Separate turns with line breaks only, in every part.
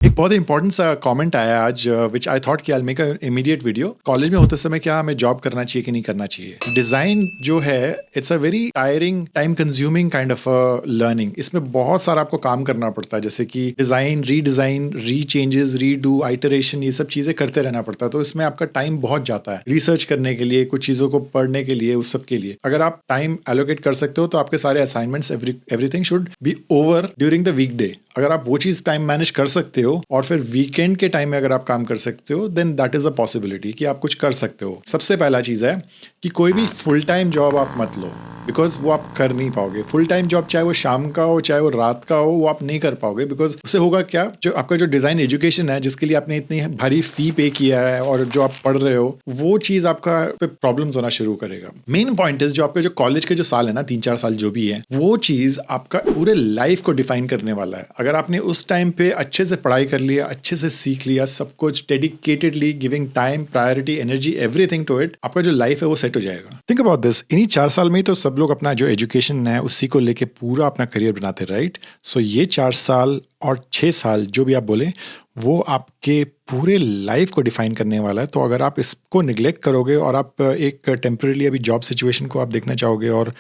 एक बहुत इंपॉर्टेंट सा कमेंट आया आज विच आई थॉट कि I make a immediate video. College में होते समय क्या हमें जॉब करना चाहिए कि नहीं करना चाहिए। डिजाइन जो है it's a very tiring time consuming kind of learning. इसमें बहुत सारा आपको काम करना पड़ता है, जैसे कि डिजाइन री चेंजेस री डू आइटरेशन, ये सब चीजें करते रहना पड़ता है। तो इसमें आपका टाइम बहुत जाता है रिसर्च करने के लिए, कुछ चीजों को पढ़ने के लिए, उस सब के लिए। अगर आप टाइम एलोकेट कर सकते हो तो आपके सारे assignments everything should be over during the weekday. अगर आप वो चीज टाइम मैनेज कर सकते हो और फिर वीकेंड के टाइम में अगर आप काम कर सकते हो, then that is a possibility कि आप कुछ कर सकते हो। सबसे पहला चीज है कि कोई भी फुल टाइम जॉब आप मत लो, बिकॉज वो आप कर नहीं पाओगे। फुल टाइम जॉब चाहे वो शाम का हो चाहे वो रात का हो, वो आप नहीं कर पाओगे। बिकॉज उससे होगा क्या, जो आपका जो डिजाइन एजुकेशन है जिसके लिए आपने इतनी भारी फी पे किया है और जो आप पढ़ रहे हो, वो चीज आपका पे प्रॉब्लम्स होना शुरू करेगा। मेन पॉइंट इज जो आपका जो कॉलेज के जो साल है ना, 3-4 साल जो भी है, वो चीज आपका पूरे लाइफ को डिफाइन करने वाला है। अगर आपने उस टाइम पे अच्छे से पढ़ाई कर लिया, अच्छे से सीख लिया सब कुछ, dedicatedly giving time, priority, energy, everything to it, आपका जो लाइफ है वो सेट हो जाएगा। Think about this. इन्हीं 4 साल में ही तो सब लोग अपना जो एजुकेशन है उसी को लेके पूरा अपना करियर बनाते, राइट? सो ये 4 साल और 6 साल जो भी आप बोले, वो आपके पूरे लाइफ को डिफाइन करने वाला है। तो अगर आप इसको निगलेक्ट करोगे और आप एक टेम्परेली अभी जॉब सिचुएशन को आप देखना चाहोगे और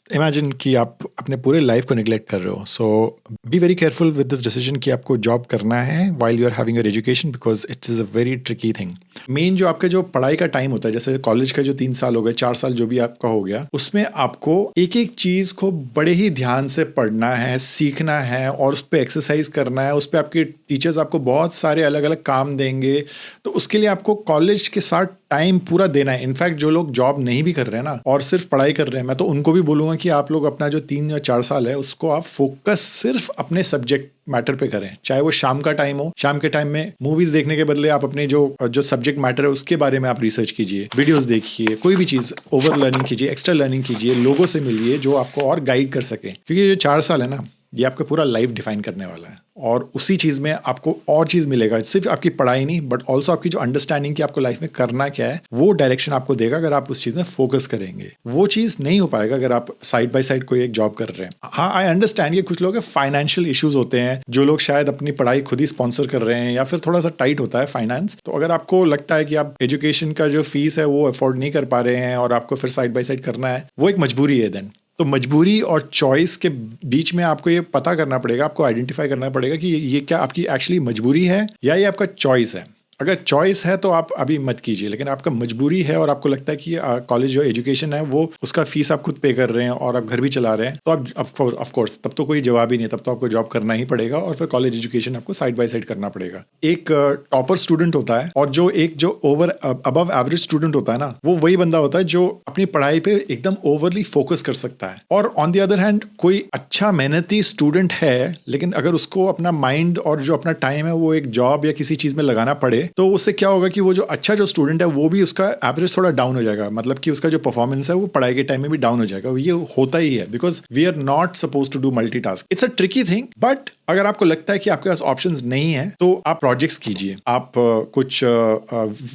इमेजिन कि आप अपने पूरे लाइफ को निगलेक्ट कर रहे हो, so be very careful with this decision कि आपको जॉब करना है while you are having your education, because it is a very tricky thing. Main जो आपका जो पढ़ाई का टाइम होता है, जैसे कॉलेज का जो 3 साल हो गए, 4 साल जो भी आपका हो गया, उसमें आपको एक एक चीज को बड़े ही ध्यान से पढ़ना है, सीखना है और उस पर एक्सरसाइज करना है। उस पर आपके टीचर्स आपको बहुत सारे अलग अलग काम देंगे, तो उसके लिए आपको कॉलेज के साथ टाइम पूरा देना है। इनफैक्ट जो लोग जॉब नहीं भी कर रहे हैं ना और सिर्फ पढ़ाई कर रहे हैं, मैं तो उनको भी बोलूंगा कि आप लोग अपना जो 3 या 4 साल है उसको आप फोकस सिर्फ अपने सब्जेक्ट मैटर पे करें। चाहे वो शाम का टाइम हो, शाम के टाइम में मूवीज देखने के बदले आप अपने जो सब्जेक्ट मैटर है उसके बारे में आप रिसर्च कीजिए, वीडियोस देखिए, कोई भी चीज ओवर लर्निंग कीजिए, एक्स्ट्रा लर्निंग कीजिए, लोगों से मिलिए जो आपको और गाइड कर सके। क्योंकि ये जो 4 साल है ना, ये आपका पूरा लाइफ डिफाइन करने वाला है और उसी चीज में आपको और चीज मिलेगा। सिर्फ आपकी पढ़ाई नहीं, बट ऑल्सो आपकी जो अंडरस्टैंडिंग कि आपको लाइफ में करना क्या है, वो डायरेक्शन आपको देगा अगर आप उस चीज में फोकस करेंगे। वो चीज नहीं हो पाएगा अगर आप साइड बाय साइड कोई एक जॉब कर रहे हैं। हाँ, आई अंडरस्टैंड कि कुछ लोग फाइनेंशियल इश्यूज होते हैं, जो लोग शायद अपनी पढ़ाई खुद ही स्पॉन्सर कर रहे हैं या फिर थोड़ा सा टाइट होता है फाइनेंस। तो अगर आपको लगता है कि आप एजुकेशन का जो फीस है वो अफोर्ड नहीं कर पा रहे हैं और आपको फिर साइड बाय साइड करना है, वो एक मजबूरी है। देन तो मजबूरी और चॉइस के बीच में आपको ये पता करना पड़ेगा, आपको आइडेंटिफाई करना पड़ेगा कि ये क्या आपकी एक्चुअली मजबूरी है या ये आपका चॉइस है। अगर चॉइस है तो आप अभी मत कीजिए, लेकिन आपका मजबूरी है और आपको लगता है कि कॉलेज जो एजुकेशन है वो उसका फीस आप खुद पे कर रहे हैं और आप घर भी चला रहे हैं, तो आप ऑफ कोर्स तब तो कोई जवाब ही नहीं, तब तो आपको जॉब करना ही पड़ेगा और फिर कॉलेज एजुकेशन आपको साइड बाय साइड करना पड़ेगा। एक टॉपर स्टूडेंट होता है और जो अबव एवरेज स्टूडेंट होता है ना, वो वही बंदा होता है जो अपनी पढ़ाई पे एकदम ओवरली फोकस कर सकता है। और ऑन द अदर हैंड कोई अच्छा मेहनती स्टूडेंट है, लेकिन अगर उसको अपना माइंड और जो अपना टाइम है वो एक जॉब या किसी चीज में लगाना पड़े, तो उससे क्या होगा कि वो जो अच्छा जो स्टूडेंट है वो भी उसका एवरेज थोड़ा डाउन हो जाएगा। मतलब कि उसका जो परफॉर्मेंस है वो पढ़ाई के टाइम में भी डाउन हो जाएगा। ये होता ही है, because we are not suppose to do multitask. It's a tricky thing, but अगर आपको लगता है कि आपके पास ऑप्शंस नहीं है तो आप प्रोजेक्ट्स कीजिए, आप कुछ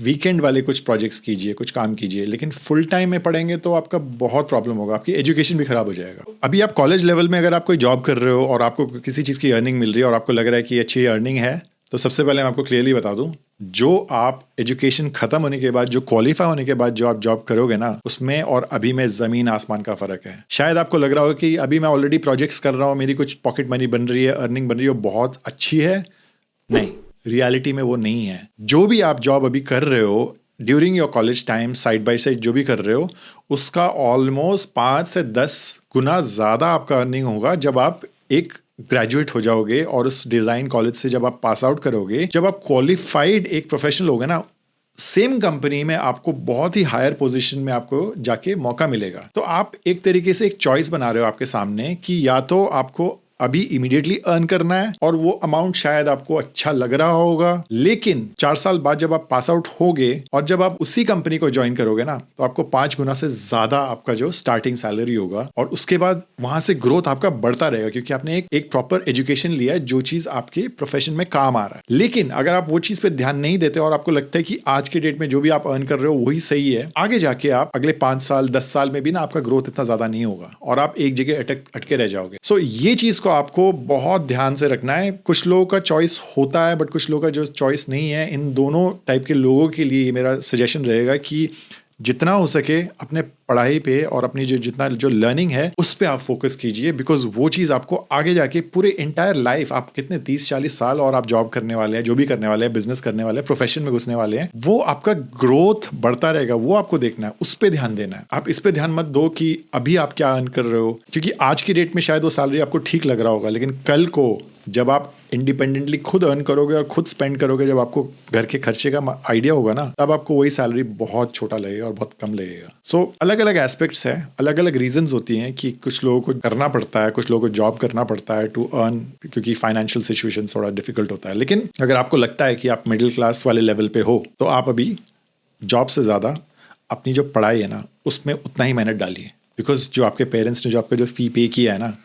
वीकेंड वाले कुछ प्रोजेक्ट्स कीजिए, कुछ काम कीजिए। लेकिन फुल टाइम में पढ़ेंगे तो आपका बहुत प्रॉब्लम होगा, आपकी एजुकेशन भी खराब हो जाएगा। अभी आप कॉलेज लेवल में अगर आप कोई जॉब कर रहे हो और आपको किसी चीज की अर्निंग मिल रही है और आपको लग रहा है कि अच्छी अर्निंग है, तो सबसे पहले मैं आपको क्लियरली बता दूं, जो आप एजुकेशन खत्म होने के बाद, जो क्वालिफाई होने के बाद जो आप जॉब करोगे ना, उसमें और अभी में जमीन आसमान का फर्क है। शायद आपको लग रहा हो कि अभी मैं ऑलरेडी प्रोजेक्ट्स कर रहा हूं, मेरी कुछ पॉकेट मनी बन रही है, अर्निंग बन रही है, बहुत अच्छी है। नहीं, रियलिटी में वो नहीं है। जो भी आप जॉब अभी कर रहे हो during your college time, side by side जो भी कर रहे हो, उसका ऑलमोस्ट 5 से 10 गुना ज्यादा आपका अर्निंग होगा जब आप एक ग्रेजुएट हो जाओगे और उस डिजाइन कॉलेज से जब आप पास आउट करोगे, जब आप क्वालिफाइड एक प्रोफेशनल होगे ना, सेम कंपनी में आपको बहुत ही हायर पोजीशन में आपको जाके मौका मिलेगा। तो आप एक तरीके से एक चॉइस बना रहे हो आपके सामने कि या तो आपको अभी इमीडिएटली अर्न करना है और वो अमाउंट शायद आपको अच्छा लग रहा होगा, लेकिन 4 साल बाद जब आप पास आउट होगे और जब आप उसी कंपनी को ज्वाइन करोगे ना, तो आपको 5 गुना से ज्यादा आपका जो स्टार्टिंग सैलरी होगा और उसके बाद वहां से ग्रोथ आपका बढ़ता रहेगा, क्योंकि आपने एक प्रॉपर एजुकेशन लिया है जो चीज आपके प्रोफेशन में काम आ रहा है। लेकिन अगर आप वो चीज पे ध्यान नहीं देते और आपको लगता है कि आज के डेट में जो भी आप अर्न कर रहे हो वही सही है, आगे जाके आप अगले 5 साल 10 साल में भी ना आपका ग्रोथ इतना ज्यादा नहीं होगा और आप एक जगह अटके रह जाओगे। सो ये चीज को आपको बहुत ध्यान से रखना है। कुछ लोगों का चॉइस होता है बट कुछ लोगों का जो चॉइस नहीं है। इन दोनों टाइप के लोगों के लिए मेरा सजेशन रहेगा कि जितना हो सके अपने पढ़ाई पे और अपनी जितना जो लर्निंग है उस पे आप फोकस कीजिए, बिकॉज वो चीज़ आपको आगे जाके पूरे इंटायर लाइफ, आप कितने 30-40 साल और आप जॉब करने वाले हैं, जो भी करने वाले हैं, बिजनेस करने वाले हैं, प्रोफेशन में घुसने वाले हैं, वो आपका ग्रोथ बढ़ता रहेगा। वो आपको देखना है, उस पर ध्यान देना है। आप इस पे ध्यान मत दो कि अभी आप क्या अर्न कर रहे हो, क्योंकि आज की डेट में शायद वो सैलरी आपको ठीक लग रहा होगा, लेकिन कल को जब आप इंडिपेंडेंटली खुद अर्न करोगे और खुद स्पेंड करोगे, जब आपको घर के खर्चे का आइडिया होगा ना, तब आपको वही सैलरी बहुत छोटा लगेगा और बहुत कम लगेगा। सो अलग अलग एस्पेक्ट्स हैं, अलग अलग रीजंस होती हैं कि कुछ लोगों को करना पड़ता है, कुछ लोगों को जॉब करना पड़ता है टू अर्न, क्योंकि फाइनेंशियल सिचुएशन थोड़ा डिफिकल्ट होता है। लेकिन अगर आपको लगता है कि आप मिडिल क्लास वाले लेवल पे हो, तो आप अभी जॉब से ज़्यादा अपनी जो पढ़ाई है ना उसमें उतना ही मेहनत डालिए, बिकॉज जो आपके पेरेंट्स ने जो आपका जो फी पे किया है ना,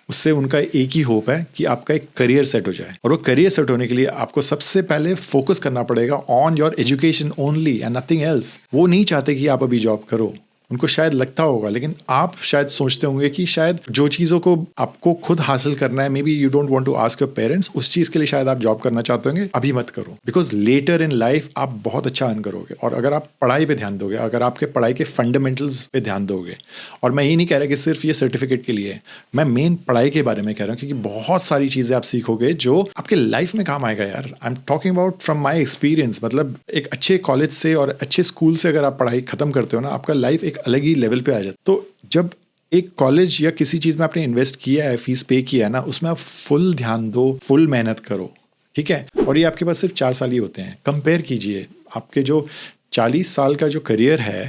उससे उनका एक ही होप है कि आपका एक करियर सेट हो जाए। और वो करियर सेट होने के लिए आपको सबसे पहले फोकस करना पड़ेगा on your education only and nothing else. वो नहीं चाहते कि आप अभी जॉब करो, उनको शायद लगता होगा, लेकिन आप शायद सोचते होंगे कि शायद जो चीज़ों को आपको खुद हासिल करना है, maybe you don't want to ask your parents, उस चीज़ के लिए शायद आप जॉब करना चाहते होंगे। अभी मत करो, बिकॉज लेटर इन लाइफ आप बहुत अच्छा अर्न करोगे। और अगर आप पढ़ाई पे ध्यान दोगे, अगर आपके पढ़ाई के फंडामेंटल्स पे ध्यान दोगे, और मैं ये नहीं कह रहा कि सिर्फ ये सर्टिफिकेट के लिए है, मैं मेन पढ़ाई के बारे में कह रहा हूँ, क्योंकि बहुत सारी चीज़ें आप सीखोगे जो आपके लाइफ में काम आएगा यार। I am talking about from my experience. मतलब एक अच्छे कॉलेज से और अच्छे स्कूल से अगर आप पढ़ाई खत्म करते हो ना, आपका लाइफ एक अलग ही लेवल पे आ जाता। तो जब एक कॉलेज या किसी चीज में आपने इन्वेस्ट किया है, फीस पे किया है ना, उसमें आप फुल ध्यान दो, फुल मेहनत करो, ठीक है। और ये आपके पास सिर्फ 4 साल ही होते हैं। कंपेयर कीजिए आपके जो 40 साल का जो करियर है,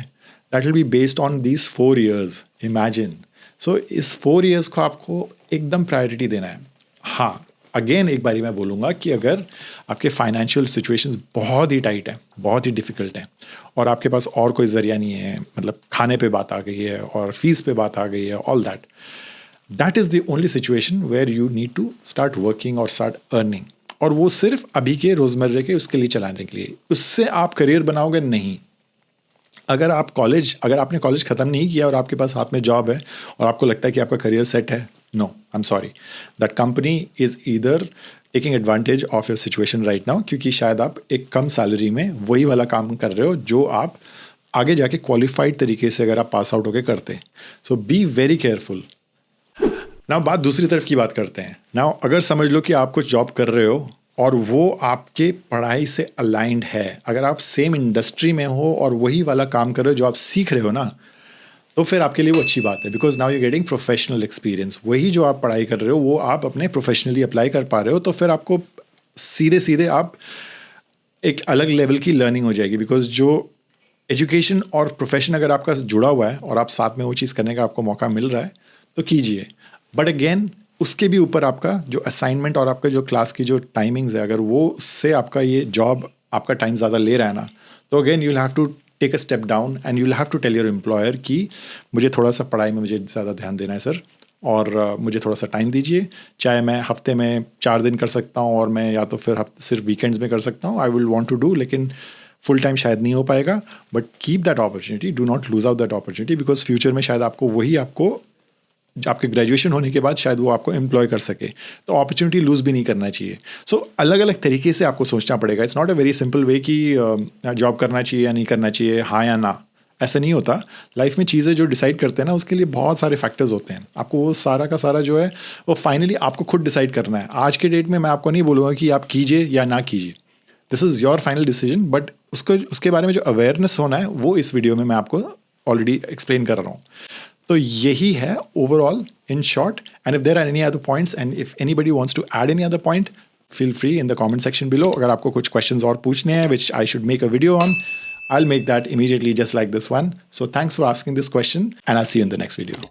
that will be based on these 4 years। Imagine. So इस 4 years को आपको एकदम प्रायोरिटी देना है। हाँ, अगेन एक बारी मैं बोलूँगा कि अगर आपके फाइनेंशियल सिचुएशंस बहुत ही टाइट है, बहुत ही डिफिकल्ट है, और आपके पास और कोई ज़रिया नहीं है, मतलब खाने पे बात आ गई है और फीस पे बात आ गई है, all that is the only situation where you need to start working और स्टार्ट अर्निंग। और वो सिर्फ अभी के रोज़मर्रे के उसके लिए चलाने के लिए, उससे आप करियर बनाओगे नहीं। अगर आपने कॉलेज ख़त्म नहीं किया और आपके पास हाथ में जॉब है और आपको लगता है कि आपका करियर सेट है, no, I am sorry, that company is either taking advantage of your situation right now, क्योंकि शायद आप एक कम सैलरी में वही वाला काम कर रहे हो जो आप आगे जाके क्वालिफाइड तरीके से अगर आप पास आउट होकर करते। सो बी वेरी केयरफुल। नाउ बात दूसरी तरफ की बात करते हैं। नाउ अगर समझ लो कि आप कुछ जॉब कर रहे हो और वो आपके पढ़ाई से अलाइंड है, अगर आप सेम इंडस्ट्री में हो और वही वाला काम कर रहे हो जो आप सीख रहे हो ना, तो फिर आपके लिए वो अच्छी बात है, because now you getting professional experience. वही जो आप पढ़ाई कर रहे हो वो आप अपने प्रोफेशनली अप्लाई कर पा रहे हो, तो फिर आपको सीधे सीधे आप एक अलग लेवल की लर्निंग हो जाएगी। बिकॉज जो एजुकेशन और प्रोफेशन अगर आपका जुड़ा हुआ है और आप साथ में वो चीज़ करने का आपको मौका मिल रहा है तो कीजिए। बट अगेन उसके भी ऊपर आपका जो असाइनमेंट और आपका जो क्लास की जो टाइमिंग्स है, अगर वो उससे आपका ये जॉब आपका टाइम ज़्यादा ले रहा है ना, तो again you will have to take a step down and you will have to tell your employer कि मुझे थोड़ा सा पढ़ाई में मुझे ज़्यादा ध्यान देना है सर, और मुझे थोड़ा सा टाइम दीजिए। चाहे मैं हफ्ते में 4 दिन कर सकता हूँ और मैं या तो फिर सिर्फ वीकेंड्स में कर सकता हूँ, I will want to do, लेकिन फुल टाइम शायद नहीं हो पाएगा। But keep that opportunity, do not lose out that opportunity, because future में शायद आपको आपके ग्रेजुएशन होने के बाद शायद वो आपको एम्प्लॉय कर सके, तो अपॉर्चुनिटी लूज भी नहीं करना चाहिए। सो अलग अलग तरीके से आपको सोचना पड़ेगा। It's not a very simple way कि जॉब करना चाहिए या नहीं करना चाहिए, हाँ या ना, ऐसा नहीं होता। लाइफ में चीज़ें जो डिसाइड करते हैं ना, उसके लिए बहुत सारे फैक्टर्स होते हैं। आपको वो सारा का सारा जो है वो फाइनली आपको खुद डिसाइड करना है। आज के डेट में मैं आपको नहीं बोलूँगा कि आप कीजिए या ना कीजिए, this is your final decision. But उसके बारे में जो अवेयरनेस होना है वो इस वीडियो में मैं आपको ऑलरेडी एक्सप्लेन कर रहा हूँ। तो यही है overall in short. And if there are any other points and if anybody wants to add any other point, feel free in the comment section below. अगर आपको कुछ क्वेश्चंस और पूछने हैं which I should make a video on, I'll make that immediately just like this one. So thanks for asking this question and I'll see you in the next video.